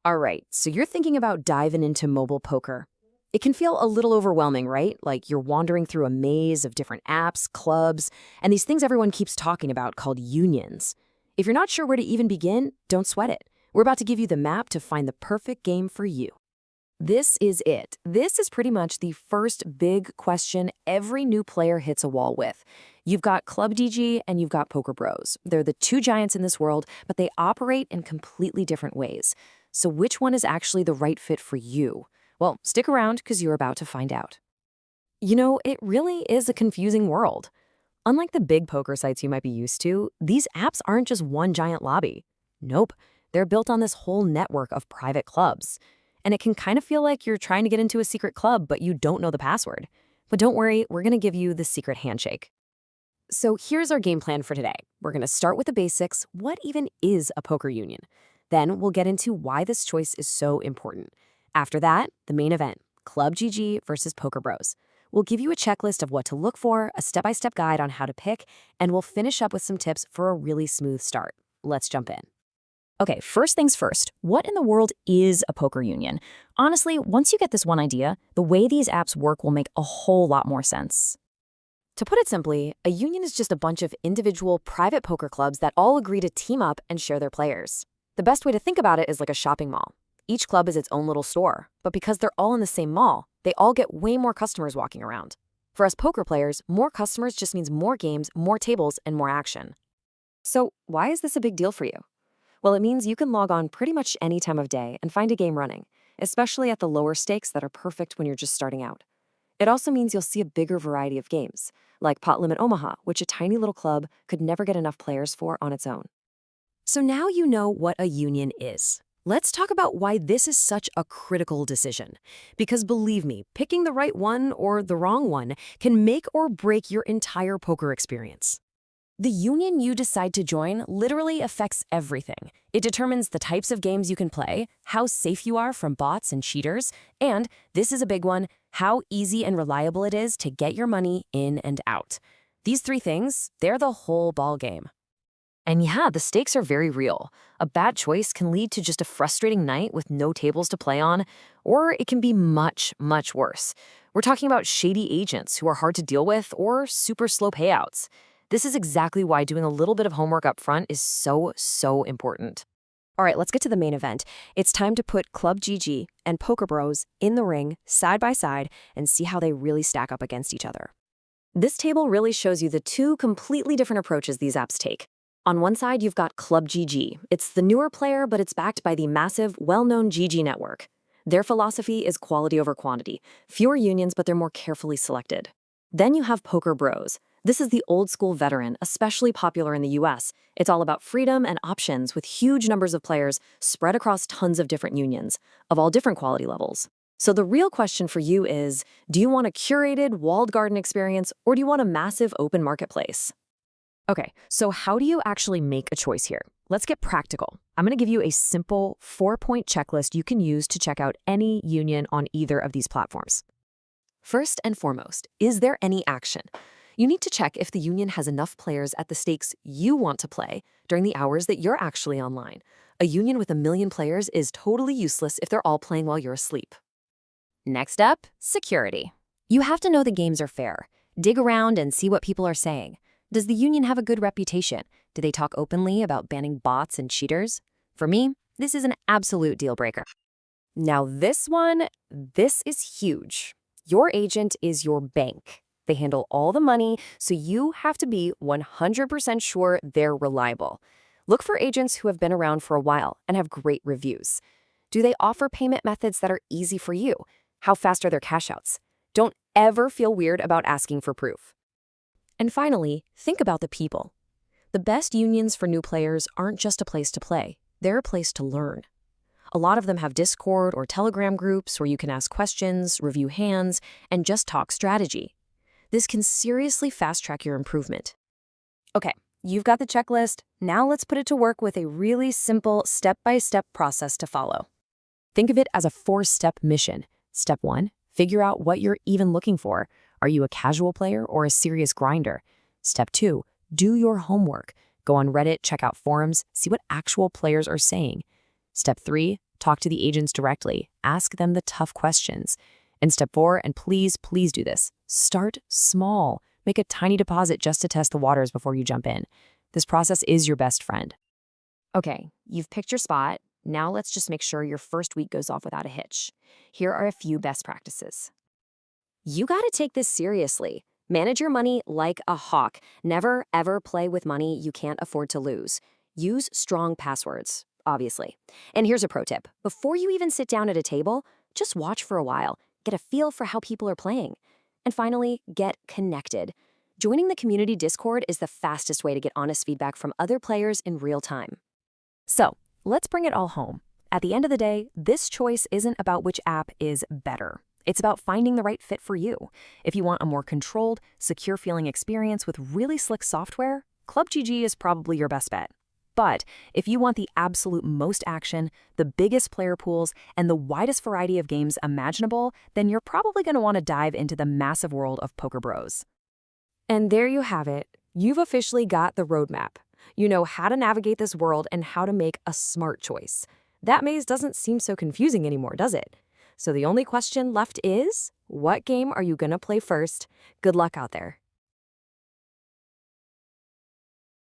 All right, so you're thinking about diving into mobile poker. It can feel a little overwhelming, right? Like you're wandering through a maze of different apps, clubs, and these things everyone keeps talking about called unions. If you're not sure where to even begin, don't sweat it. We're about to give you the map to find the perfect game for you. This is it. This is pretty much the first big question every new player hits a wall with. You've got ClubGG and you've got PokerBros. They're the two giants in this world, but they operate in completely different ways. So which one is actually the right fit for you? Well, stick around because you're about to find out. You know, it really is a confusing world. Unlike the big poker sites you might be used to, these apps aren't just one giant lobby. Nope, they're built on this whole network of private clubs. And it can kind of feel like you're trying to get into a secret club, but you don't know the password. But don't worry, we're going to give you the secret handshake. So here's our game plan for today. We're going to start with the basics. What even is a poker union? Then we'll get into why this choice is so important. After that, the main event, ClubGG versus PokerBros. We'll give you a checklist of what to look for, a step-by-step guide on how to pick, and we'll finish up with some tips for a really smooth start. Let's jump in. Okay, first things first, what in the world is a poker union? Honestly, once you get this one idea, the way these apps work will make a whole lot more sense. To put it simply, a union is just a bunch of individual private poker clubs that all agree to team up and share their players. The best way to think about it is like a shopping mall. Each club is its own little store, but because they're all in the same mall, they all get way more customers walking around. For us poker players, more customers just means more games, more tables, and more action. So why is this a big deal for you? Well, it means you can log on pretty much any time of day and find a game running, especially at the lower stakes that are perfect when you're just starting out. It also means you'll see a bigger variety of games, like Pot Limit Omaha, which a tiny little club could never get enough players for on its own. So now you know what a union is. Let's talk about why this is such a critical decision. Because believe me, picking the right one or the wrong one can make or break your entire poker experience. The union you decide to join literally affects everything. It determines the types of games you can play, how safe you are from bots and cheaters, and, this is a big one, how easy and reliable it is to get your money in and out. These three things, they're the whole ball game. And yeah, the stakes are very real. A bad choice can lead to just a frustrating night with no tables to play on, or it can be much, much worse. We're talking about shady agents who are hard to deal with or super slow payouts. This is exactly why doing a little bit of homework up front is so important. All right, let's get to the main event. It's time to put ClubGG and PokerBros in the ring side by side and see how they really stack up against each other. This table really shows you the two completely different approaches these apps take. On one side, you've got ClubGG. It's the newer player, but it's backed by the massive, well-known GG network. Their philosophy is quality over quantity. Fewer unions, but they're more carefully selected. Then you have PokerBros. This is the old-school veteran, especially popular in the US. It's all about freedom and options with huge numbers of players spread across tons of different unions, of all different quality levels. So the real question for you is, do you want a curated, walled garden experience, or do you want a massive open marketplace? Okay, so how do you actually make a choice here? Let's get practical. I'm going to give you a simple 4-point checklist you can use to check out any union on either of these platforms. First and foremost, is there any action? You need to check if the union has enough players at the stakes you want to play during the hours that you're actually online. A union with 1 million players is totally useless if they're all playing while you're asleep. Next up, security. You have to know the games are fair. Dig around and see what people are saying. Does the union have a good reputation? Do they talk openly about banning bots and cheaters? For me, this is an absolute deal breaker. Now this is huge. Your agent is your bank. They handle all the money, so you have to be 100% sure they're reliable. Look for agents who have been around for a while and have great reviews. Do they offer payment methods that are easy for you? How fast are their cash outs? Don't ever feel weird about asking for proof. And finally, think about the people. The best unions for new players aren't just a place to play. They're a place to learn. A lot of them have Discord or Telegram groups where you can ask questions, review hands, and just talk strategy. This can seriously fast-track your improvement. Okay, you've got the checklist. Now let's put it to work with a really simple step-by-step process to follow. Think of it as a 4-step mission. Step 1, figure out what you're even looking for. Are you a casual player or a serious grinder? Step 2, do your homework. Go on Reddit, check out forums, see what actual players are saying. Step 3, Talk to the agents directly. Ask them the tough questions. And step 4, and please, please do this. Start small. Make a tiny deposit just to test the waters before you jump in. This process is your best friend. Okay, you've picked your spot. Now let's just make sure your first week goes off without a hitch. Here are a few best practices. You gotta take this seriously. Manage your money like a hawk. Never, ever play with money you can't afford to lose. Use strong passwords, obviously. And here's a pro tip. Before you even sit down at a table, just watch for a while. Get a feel for how people are playing. And finally, get connected. Joining the community Discord is the fastest way to get honest feedback from other players in real time. So, let's bring it all home. At the end of the day, this choice isn't about which app is better. It's about finding the right fit for you. If you want a more controlled, secure-feeling experience with really slick software, ClubGG is probably your best bet. But if you want the absolute most action, the biggest player pools, and the widest variety of games imaginable, then you're probably going to want to dive into the massive world of PokerBros. And there you have it. You've officially got the roadmap. You know how to navigate this world and how to make a smart choice. That maze doesn't seem so confusing anymore, does it? So the only question left is, what game are you going to play first? Good luck out there.